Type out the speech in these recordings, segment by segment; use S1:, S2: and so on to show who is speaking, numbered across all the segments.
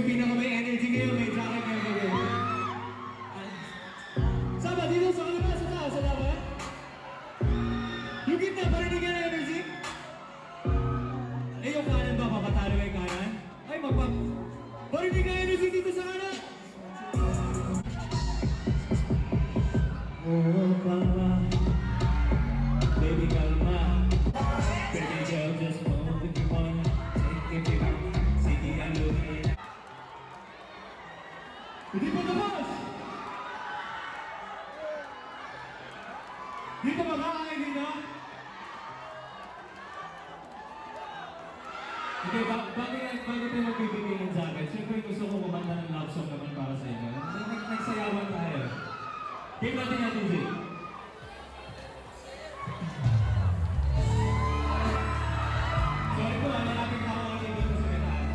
S1: pinaka may energy ngayon, may jacket ngayon gabi. Sama dito sa kanila, sa taas, sa dapat. Yung gitna, parinig ka na energy. Eh, yung kanan ba? Papatalo ba yung kanan? Ay, parinig ka energy dito sa kanan. Oh, kalma. Baby, kalma. Baby girl, just move if you wanna. Take it back. Sige, ano yun? Hindi pa tapos! Dito ba kakain dito? Okay, bago tayo magbibigay sa akin, siyempre gusto ko kumanta ng love song naman para sa inyo. Nagsayawan tayo. Game natin natin, Jay. Sorry po, maraming tao ako dito sa metal.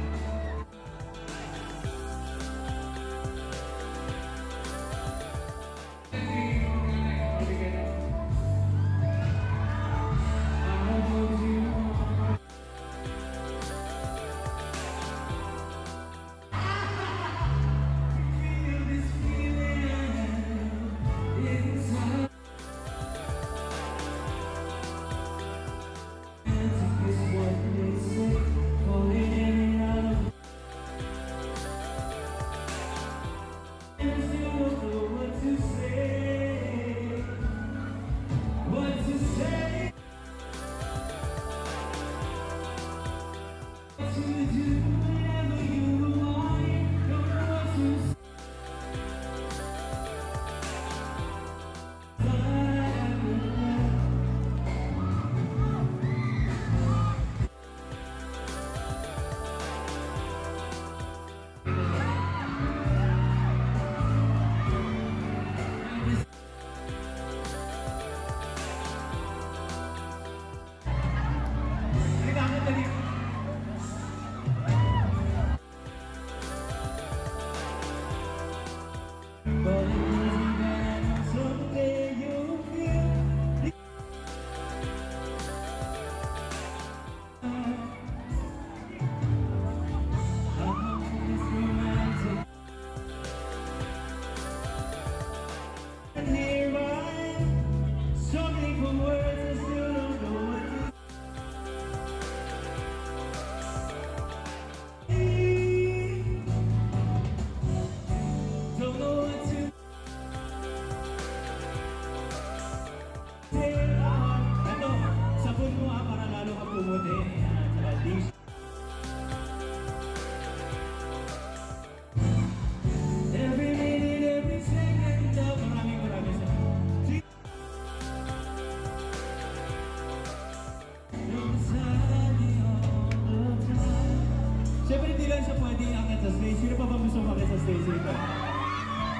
S1: Siyempre hindi lang siya pwede iangat sa stage. Sino pa ba gusto makit sa stage ito?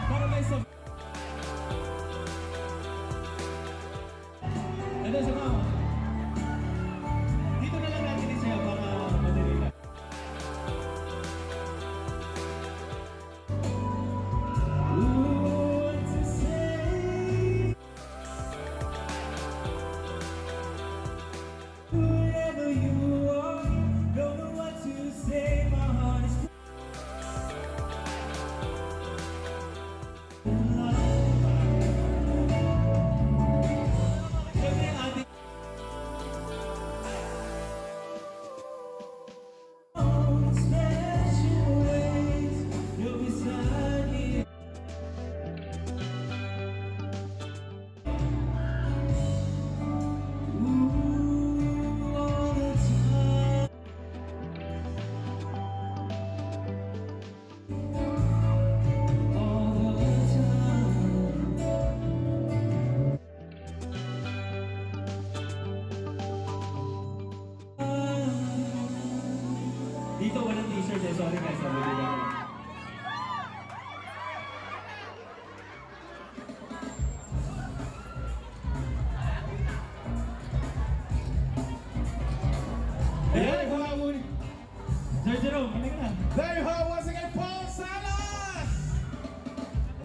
S1: Para may sa... Ano sa mga? Dito na lang natin siya para madali lang. What to say? Whoever you are, don't know what to say. My heart is dito walang t-shirt eh. Sorry guys, sabi nila. Ayan, ikaw nga muna. Sir Jerome, ano ka na?
S2: There you go, once again, Paul Salas!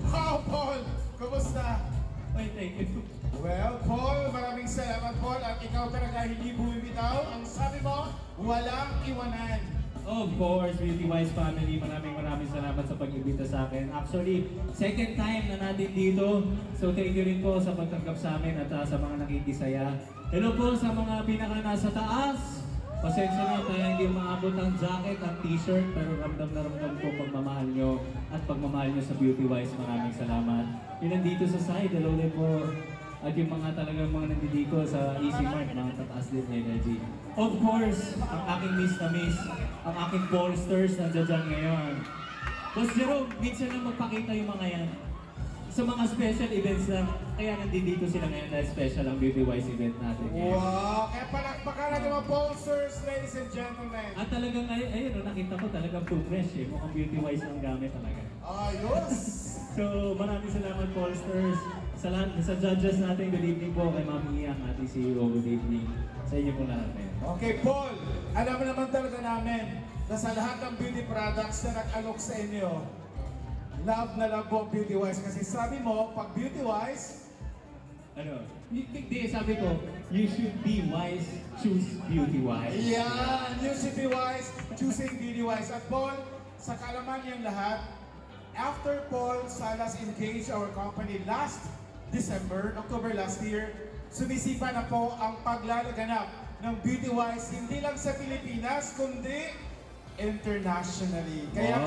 S2: Wow, Paul! Kumusta?
S1: Ay, thank you.
S2: Well, Paul, maraming salamat, Paul. At ikaw talaga hindi bumibitaw. Ang sabi mo, walang iwanan.
S1: Of course, Beauty Wise family, maraming salamat sa pag-imbita sa akin. Actually, second time na natin dito. So thank you rin po sa pagtanggap sa amin at sa mga nakikisaya. Hello po sa mga pinaka nasa taas. Pasensya na tayo hindi maabot ang jacket, ang t-shirt, pero ramdam na ramdam po pagmamahal nyo at pagmamahal nyo sa Beauty Wise. Maraming salamat. Yung nandito sa side, hello din po. At yung mga talagang mga nandito sa Easy Mart, mga tataas din energy. Of course, ang aking miss na miss, ang aking Polsters nandiyan dyan ngayon. Boss Jerome, minsan lang magpakita yung mga yan. Sa mga special events lang, kaya nandito sila ngayon dahil special ang Beauty Wise event natin ngayon.
S2: Wow! Kaya palakpakan natin mga posters, ladies and gentlemen.
S1: At talagang, ayun, nakita ko talagang too fresh eh. Mukhang Beauty Wise ang gamit talaga.
S2: Ayos!
S1: So, maraming salamat, Polsters. Sa lahat, sa judges natin, good evening po kay Ma'am Iang, ating CEO, good evening. Sa inyo po lahat.
S2: Okay, Paul, alam mo naman talaga namin na sa lahat ng beauty products na nag-alok sa inyo, love na love mo Beauty Wise. Kasi sabi mo, pag Beauty Wise,
S1: Ano? Hindi, sabi ko, you should be wise, choose Beauty Wise.
S2: yan, you should be wise, choosing Beauty Wise. At Paul, sa kalaman niyang lahat, after Paul Salas engaged our company last December, October last year, sumisipa na po ang paglalaganap ng Beauty Wise hindi lang sa Pilipinas, kundi internationally. Kaya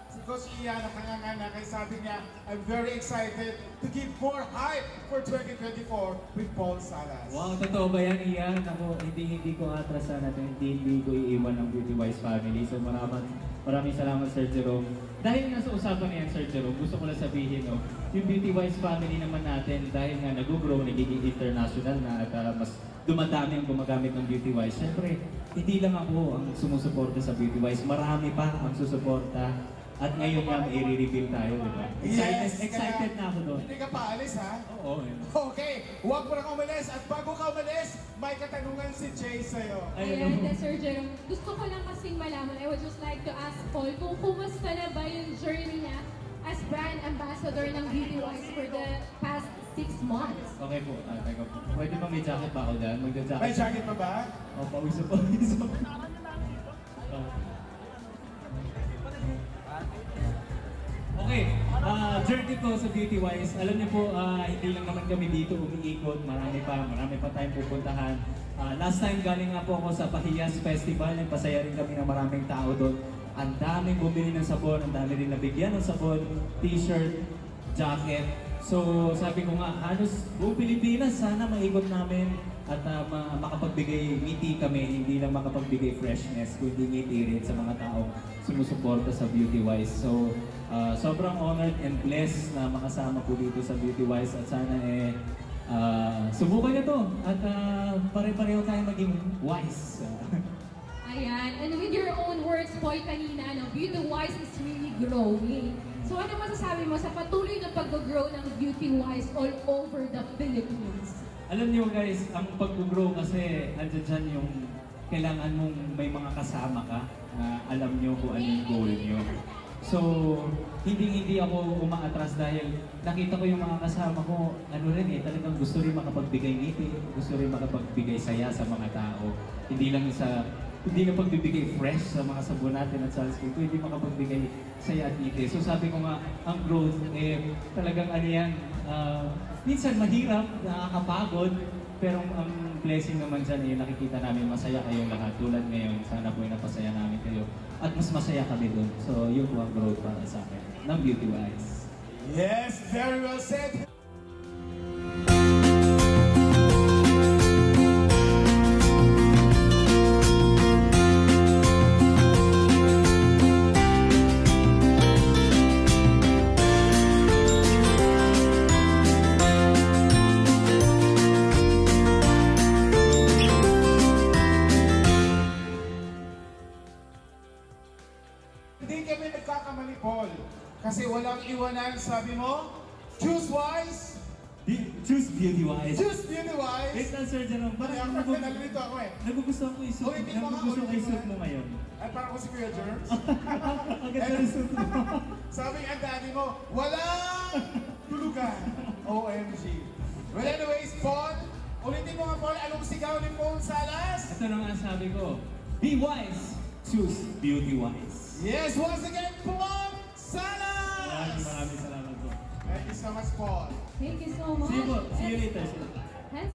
S2: si Coach Ia nakanganga kaya sabi niya, I'm very excited to give more hype for 2024 with Paul Salas.
S1: Wow, totoo ba yan, Ian? Ako, hindi ko atrasan at hindi ko iiwan ng Beauty Wise family. So maraming salamat, Sir Jerome. Dahil nga sa usapan niyan, Sir Jerome, gusto ko lang sabihin, no, yung Beauty Wise family naman natin, dahil nga nag-grow, nagiging international na at mas dumadami ang gumagamit ng Beauty Wise. Siyempre, hindi lang ako ang sumusuporta sa Beauty Wise, marami pa ang susuporta. At ngayon nga, i-reveal tayo, di ba? Excited na ako doon.
S2: Hindi ka pa alis, ha?
S1: Oo.
S2: Okay, huwag mo nang umalis. At bago ka umalis, may katanungan si Jay sa'yo.
S3: Ayan, Sir Jerome. Gusto ko lang kasing malaman, I would just like to ask Paul, kung kumusta na ba yung journey niya as brand ambassador ng Beauty Wise for the past 6 months?
S1: Okay po, teka po. Pwede ba may jacket pa ako dyan? Magja-jacket.
S2: May jacket pa ba?
S1: O, pausap. Okay, journey ko sa Beauty Wise. Alam niyo po, hindi lang naman kami dito umiikot. Marami pa tayong pupuntahan. Last time galing nga po ako sa Pahiyas Festival. Nagpasaya rin kami ng maraming tao doon. Ang daming bumili ng sabon, ang dami rin nabigyan ng sabon, t-shirt, jacket. So sabi ko nga, halos buong Pilipinas, sana maikot namin at makapagbigay ngiti kami, hindi lang makapagbigay freshness, kundi ngiti rin sa mga taong sumusuporta sa Beauty Wise. So sobrang honored and blessed na makasama po dito sa Beauty Wise at sana subukan niyo to at pare-pareho tayo maging wise.
S3: Ayan, and with your own words, Paul, kanina, no, Beauty Wise is really growing. So ano masasabi mo sa patuloy na pag-grow ng Beauty Wise all over the Philippines?
S1: Alam niyo guys, ang pag-grow kasi andyan dyan yung kailangan mong may mga kasama ka na alam niyo kung ano yung goal niyo. So, hindi ako umaatras dahil nakita ko yung mga kasama ko, talagang gusto rin makapagbigay ngiti, gusto rin makapagbigay saya sa mga tao. Hindi lang pagbibigay fresh sa mga sabon natin at sunscreen, kundi makapagbigay saya at ngiti. So sabi ko nga, ang growth, talagang minsan mahirap, nakakapagod, pero ang blessing naman dyan nakikita namin masaya kayong lahat. Tulad ngayon, sana po napasaya namin kayo. At mas masaya kami doon. So yun po ang growth para sa akin ng Beauty Wise.
S2: Yes, very well said. Hindi kami nagkakamali, Paul. Kasi walang iwanan, sabi mo, choose wise,
S1: Choose Beauty Wise.
S2: choose Beauty Wise.
S1: Wait lang, Sir Jerome. Parang
S2: Nalilito ako eh.
S1: nagugustuhan ko yung suit.
S2: Ulitin mo nga,
S1: Nagugustuhan ko yung
S2: ulitin
S1: suit
S2: mo
S1: mo ngayon.
S2: Ay, parang ko si Kuya Germs.
S1: Ang ganda ng suit mo.
S2: Sabi ang daddy mo, walang tulugan. OMG. Well, anyways, Paul, ulitin mo nga, Paul, anong sigaw ni Paul Salas?
S1: Ito na nga sabi ko. Be wise. choose Beauty-Wise.
S2: Yes, once again, Paul Salas!
S1: Maraming salamat po.
S2: Thank you so much, Paul.
S3: Thank you so much.
S1: See you po. See you later.